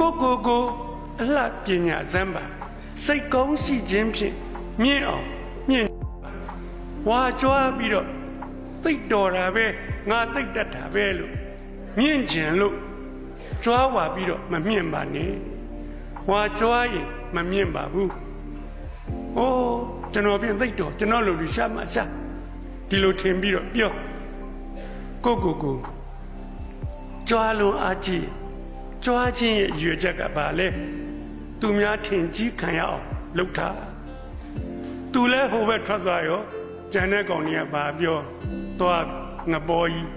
ကိုအလှပညာစမ်းပါစိတ်ကောင်းရှိခြင်းဖြင့်မြင့်အောင်မြင့်ဝါကြွားပြီးတော့သိတော်တာပဲငါသိတတ်တာပဲလို့မြင့်ကျင်လို့ကြွားဝါပြီးတော့မမြင့်ပါနဲ့ဝါကြွားရင်မမြင့်ပါဘူး။အိုးကျွန်တော်ပြင်သိတော်ကျွန်တော်လိုလူရှာမှရှာဒီလိုထင်ပြီးတော့ပြောကိုကြွားလုံးအားကြီးကြွားခြင်းရဲ့ရွေချက်ကဘာလဲသူများထင်ကြီးခံရအောင်လုပ်တာသူလဲဟိုဘက်ထွက်သွားရောကျန်တဲ့ကောင်တွေကဘာပြောသွားငပေါ်ကြီး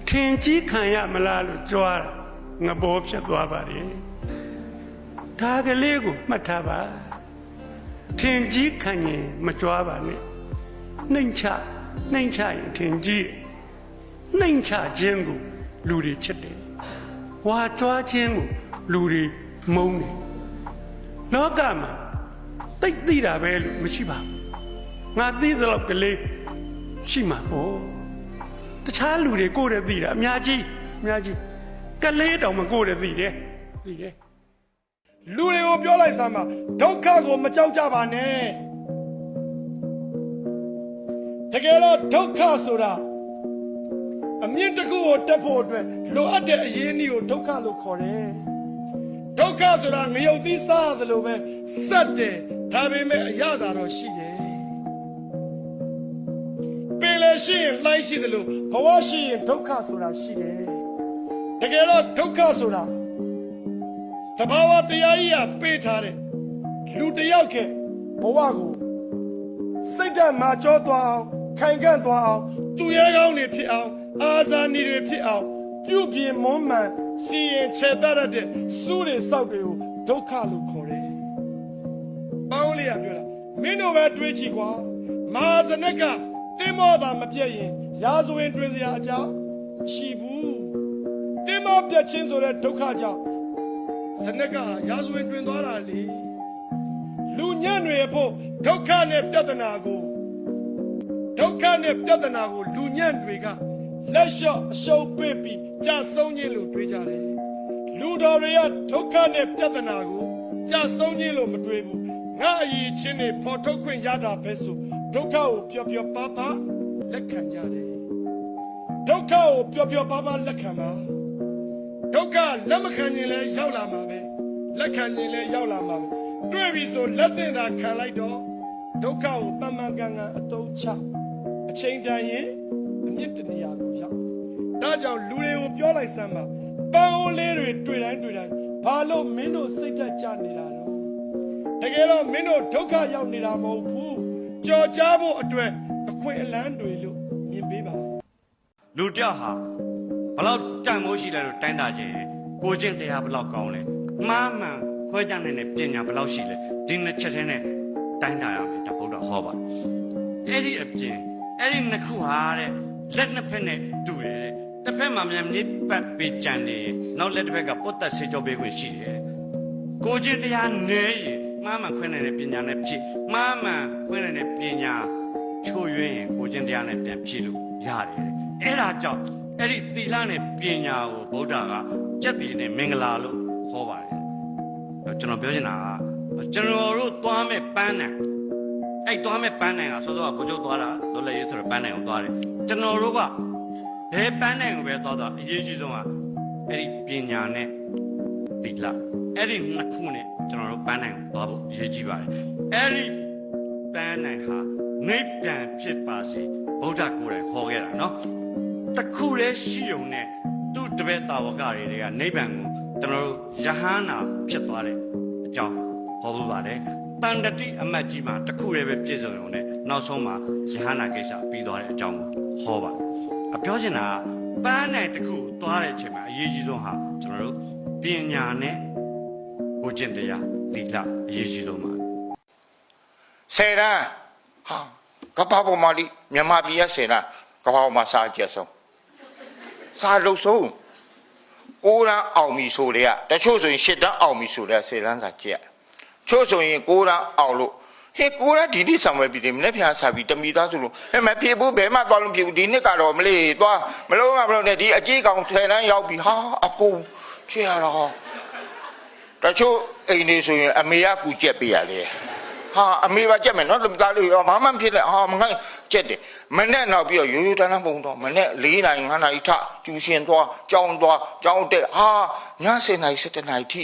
ထင်ကြီးခံရမလားလို့ကြွားတာငပေါ်ဖြစ်သွားပါတယ်ဒါကလေးကိုမှတ်ထားပါထင်ကြီးခံရင်မကြွားပါနဲ့နှိမ်ချရင်ထင်ကြီးနှိမ်ချခြင်းကိုလူတွေချစ်တယ်ဝါကြွားခြင်းကိုလူတွေမုန်းတယ်လောကမှာသိတာပဲလို့မရှိပါဘူးငါသိသလောက်ကလေးရှိမှာပေါ့တခြားလူတွေကိုယ်တည်းသိတာအများကြီးကလေးတောင်မကိုယ်တည်းသိတယ်လူတွေကိုပြောလိုက်စမ်းပါဒုက္ခကိုမကြောက်ကြပါနဲ့တကယ်တော့ဒုက္ခဆိုတာအမြင့်တစ်ခုကိုတက်ဖို့အတွက်လိုအပ်တဲ့အရင်းအနှီးကိုဒုက္ခလို့ခေါ်တယ်ဒုက္ခဆိုတာငရုတ်သီးစားရတယ်လို့ပဲစက်တယ်ဒါပေမဲ့အရသာတော့ရှိတယ်ပင်လည်းရှိရင်လှိုင်းရှိတယ်လို့ဘဝရှိရင်ဒုက္ခဆိုတာရှိတယ်တကယ်တော့ဒုက္ခဆိုတာတဘာဝတရားကြီးကပေးထားတဲ့လူတယောက်ကဘဝကိုစိတ်ဓာတ်မာကျောသွားအောင်ခိုင်ခန့်သွားအောင်သူရဲကောင်းတွေဖြစ်အောင်အာဇာနည်တွေဖြစ်အောင်ပြုပြင်မွမ်းမံစီရင်ချေတတ်တဲ့စုတွေစောက်တွေကိုဒုက္ခလို့ခေါ်တယ်။ပေါင်းလေးကပြောတာမင်းတို့ပဲတွေးကြည့်ကွာမဟာဇနကတင်းမောသာမပြည့်ရင်ရာဇဝင်တွင်စရာအကြောင်းမရှိဘူးတင်းမောပြတ်ချင်းဆိုတဲ့ဒုက္ခကြောင့်ဇနကရာဇဝင်တွင်သွားတာလေလူညံ့တွေဖို့ဒုက္ခနဲ့ပြဿနာကိုလူညံ့တွေကလက်လျှော့အရှုံးပေးပြီးကြာဆုံးခြင်းလို့တွေးကြတယ်လူတော်တွေကဒုက္ခနဲ့ပြဿနာကိုကြာဆုံးခြင်းလို့မတွေးဘူးငါအရေးချင်းတွေဖော်ထုတ်ခွင့်ရတာပဲဆိုဒုက္ခကိုပျော်ပျော်ပါပါလက်ခံကြတယ်ဒုက္ခကိုပျော်ပျော်ပါပါလက်ခံပါဒုက္ခလက်မခံရင်လည်းရောက်လာမှာပဲလက်ခံရင်လည်းရောက်လာမှာပဲတွေ့ပြီဆိုလက်သင့်တာခံလိုက်တော့ဒုက္ခကိုတမန်ကန်ကန်အတုံးချအချိန်တန်ရင်အမြင့်တနေရာကိုရောက်ဒါကြောင့်လူတွေကိုပြောလိုက်စမ်းပါပန်းအိုးလေးတွေတွေ့တိုင်းဘာလို့မင်းတို့စိတ်ဓာတ်ကျနေတာတော့တကယ်တော့မင်းတို့ဒုက္ခရောက်နေတာမဟုတ်ဘူးကြော်ကြားဖို့အတွက်အခွင့်အလမ်းတွေလို့မြင်ပေးပါလူတယောက်ဟာဘလောက်တန်မိုးရှိလဲလို့တိုင်းတာကြည့်ကိုချင်းတရားဘလောက်ကောင်းလဲမှားမှန်ခွဲခြားနိုင်တဲ့ပညာဘလောက်ရှိလဲဒီနှစ်ချက်နဲ့တိုင်းတာရမယ်ဒါဗုဒ္ဓဟောပါအဲ့ဒီအပြင်အဲ့ဒီနှစ်ခုဟာတဲ့လက်နှစ်ဖက်နဲ့တူတယ်တဲ့တစ်ဖက်မှာမြန်မြစ်ပတ်ပြီးကြံနေနောက်လက်တစ်ဖက်ကပုတ်သက်ဆေးကြောပေးခွင့်ရှိတယ်ကိုချင်းတရားနဲရင်မှားမှန်ခွဲနိုင်တဲ့ပညာနဲ့ဖြည့်မှားမှန်ခွဲနိုင်တဲ့ပညာချို့ရွေးရင်ကိုချင်းတရားနဲ့ပြန်ဖြည့်လို့ရတယ်အဲ့ဒါကြောင့်အဲ့ဒီသီလနဲ့ပညာကိုဗုဒ္ဓကကြက်တည်နဲ့မင်္ဂလာလို့ခေါ်ပါတယ်ကျွန်တော်ပြောချင်တာကကျွန်တော်တို့သွားမဲ့ပန်းနိုင်အဲ့သွားမဲ့ပန်းနိုင်ကစောစောကဘုချုပ်သွားတာလောလက်ရေးဆိုတော့ပန်းနိုင်ကိုသွားတယ်ကျွန်တော်တို့ကဘယ်ပန်းနိုင်ကိုပဲသွားတော့အရေးကြီးဆုံးကအဲ့ဒီပညာနဲ့သီလအဲ့ဒီနှစ်ခုနဲ့ကျွန်တော်တို့ပန်းနိုင်ကိုသွားဖို့အရေးကြီးပါတယ်အဲ့ဒီပန်းနိုင်ဟာနိဗ္ဗာန်ဖြစ်ပါစေဗုဒ္ဓကိုယ်တိုင်ခေါ်ခဲ့တာနော်တခုလည်းရှိုံနဲ့သူ့တပည့်တာဝကတွေကနိဗ္ဗာန်ကိုကျွန်တော်တို့ယဟန္တာဖြစ်သွားတဲ့အကြောင်းဟောလို့ပါတယ်တန်တတိအမတ်ကြီးမှာတခုလည်းပဲပြည့်စုံရုံနဲ့နောက်ဆုံးမှာယဟန္တာကိစ္စပြီးသွားတဲ့အကြောင်းကိုဟောပါပြောချင်တာကပန်းနိုင်တခုသွားတဲ့အချိန်မှာအရေးကြီးဆုံးဟာကျွန်တော်တို့ပညာနဲ့ကိုကျင့်တရားသီလအရေးကြီးဆုံးပါဆယ်တန်းဟာကပ္ပပေါ်မှာဒီမြန်မာပြည်ရဲ့ဆယ်တန်းကပ္ပပေါ်မှာစာကြက်ဆုံးစာလုံးဆုံးကိုရန်အောင်ပြီဆိုတဲ့တချို့ဆိုရင်8တန်းအောင်ပြီဆိုတဲ့ဆယ်တန်းစာကြက်ချို့ဆိုရင်ကိုရန်အောင်လို့ဟေးကိုရဒီဒီဆံဝဲပြီးတယ်မနေ့ပြန်စားပြီးတမီသားဆိုလို့ဟဲ့မဖြစ်ဘူးဘယ်မှသွားလို့ဖြစ်ဘူးဒီနှစ်ကတော့မလေးသွားမလို့နဲ့ဒီအကြီးကောင်ဆယ်တန်းရောက်ပြီဟာအကုန် ကြည့်ရတော့တချို့အိမ်နေဆိုရင်အမေကကူကြက်ပေးရလေဟာအမေပါကြက်မယ်နော်လူသားလေးရောဘာမှမဖြစ်လဲဟာမငိုင်းကြက်တယ်မနဲ့နောက်ပြီးတော့ရိုးရိုးတန်းတန်းပုံတော့မနဲ့4 နာရီ 5 နာရီထကျူရှင်သွားကြောင်းတက်ဟာည7 နာရီ 7 နာရီထိ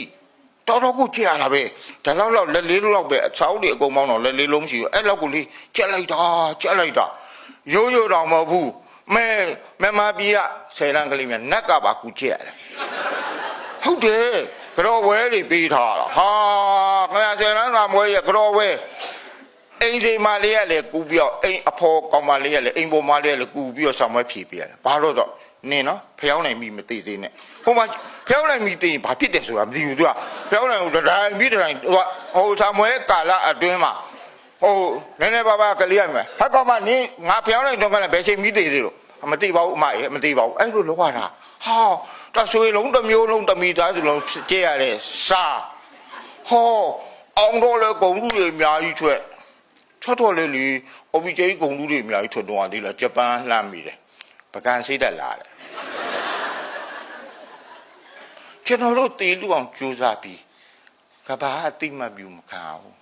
တော်တော်ကိုကြက်ရတာပဲဒါလောက်လက်လေးလောက်ပဲအချောင်းတွေအကုန်ပေါင်းတော့လက်လေးလုံးရှိအဲ့လောက်ကိုလေးကြက်လိုက်တာရိုးရိုးတော့မဟုတ်ဘူးမဲမပြီးရ10 လမ်းကလေးများနက်ကပါကူကြက်ရတယ်ဟုတ်တယ်ကြော်ဝဲတွေပေးထားတာဟာခင်ဗျာ10 လမ်းသာမွေးရကြော်ဝဲအိမ်စီမလေးရလေကူပြီးတော့အိမ်အဖော်ကောင်မလေးရလေအိမ်ပေါ်မလေးရလေကူပြီးတော့ဆောင်မဖြေပေးရတယ်ဘာလို့တော့နင်နော်ဖျောင်းနိုင်ပြီမသိသေးနဲ့ဟိုမှာဖျောင်းနိုင်ပြီသိရင်ဘာဖြစ်တယ်ဆိုတာမသိဘူးသူကဖျောင်းနိုင်ဘူးတိုင်းပြီးတိုင်းဟိုဆောင်မွေးကာလအတွင်းမှာဟိုနည်းနည်းပါးကလေးရမယ်ဟာကောင်မနင်ငါဖျောင်းနိုင်တော့ကလည်းဘယ်ချိန်ပြီးသေးသေးလို့မသိပါဘူးအမရေမသိပါဘူးအဲ့လိုလောက်ရတာဟာတဆွေလုံးတစ်မျိုးလုံးတမိသားစုလုံးကြည့်ရတဲ့စာဟောအောင်တော့လေဂုံလူတွေအများကြီးထွက်တော့လေလေအဘိကျိဂုံလူတွေအများကြီးထွက်တော့သေးလားဂျပန်လှမ်းမိတယ်ပကံစိတ်တက်လာတယ်ကျွန်တော်တို့တေးလူအောင်ကြိုးစားပြီးကဘာအတိမတ်ပြူမခံဘူး